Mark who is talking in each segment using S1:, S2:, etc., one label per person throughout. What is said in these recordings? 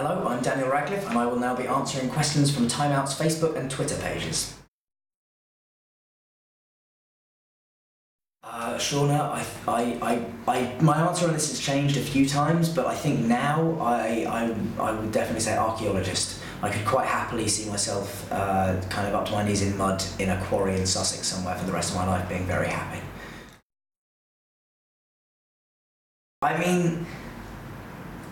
S1: Hello, I'm Daniel Radcliffe, and I will now be answering questions from Time Out's Facebook and Twitter pages. Shauna, my answer on this has changed a few times, but I think now I would definitely say archaeologist. I could quite happily see myself kind of up to my knees in mud in a quarry in Sussex somewhere for the rest of my life, being very happy. I mean,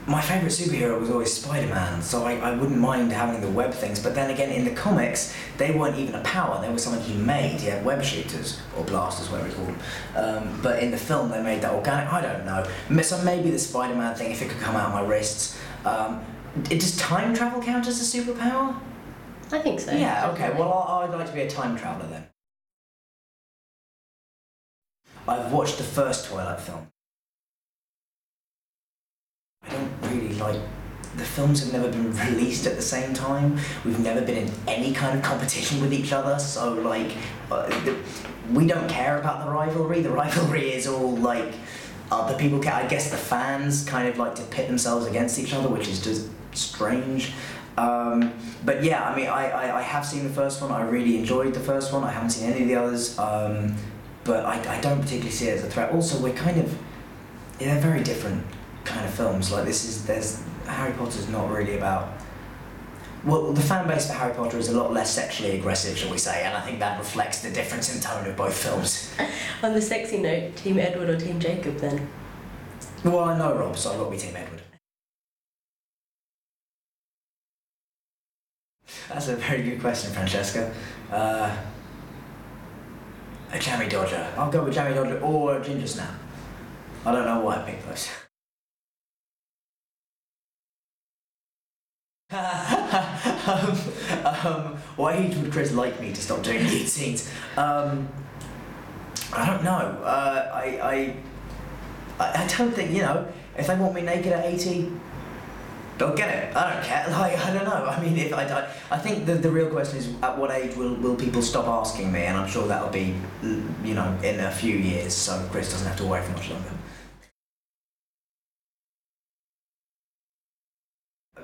S1: my favourite superhero was always Spider-Man, so I wouldn't mind having the web things, but then again, in the comics, they weren't even a power, they were something he made. He had web shooters, or blasters, whatever you call them. But in the film, they made that organic. I don't know. So maybe the Spider-Man thing, if it could come out of my wrists. Does time travel count as a superpower?
S2: I think so.
S1: Yeah, okay, well, I'd like to be a time traveller then. I've watched the first Twilight film. I don't really like... The films have never been released at the same time. We've never been in any kind of competition with each other, so like, we don't care about the rivalry. The rivalry is all like, other people care. I guess the fans kind of like to pit themselves against each other, which is just strange. But yeah, I mean, I have seen the first one. I really enjoyed the first one. I haven't seen any of the others, but I don't particularly see it as a threat. Also, we're kind of, they're very different kind of films. Like Harry Potter's not really about... Well, the fan base for Harry Potter is a lot less sexually aggressive, shall we say, and I think that reflects the difference in tone of both films.
S2: On the sexy note, Team Edward or Team Jacob then?
S1: Well, I know Rob, so I've got to be Team Edward. That's a very good question, Franziska. A Jammy Dodger. I'll go with Jammy Dodger or a Ginger Snap. I don't know why I picked those. Why would Chris like me to stop doing nude scenes? I don't know. I don't think, you know, if they want me naked at 80, they'll get it. I don't care. Like, I don't know. I mean, if I think the real question is, at what age will people stop asking me? And I'm sure that'll be, you know, in a few years, so Chris doesn't have to worry for much longer.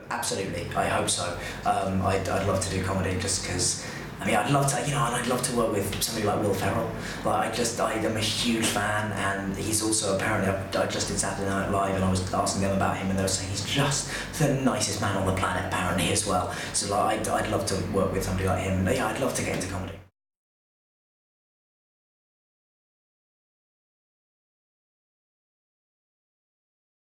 S1: Absolutely, I hope so. I'd love to do comedy just because, I mean, I'd love to, you know, and I'd love to work with somebody like Will Ferrell. Like, I'm a huge fan, and he's also apparently, I just did Saturday Night Live, and I was asking them about him, and they were saying he's just the nicest man on the planet, apparently, as well. So, like, I'd love to work with somebody like him. Yeah, I'd love to get into comedy.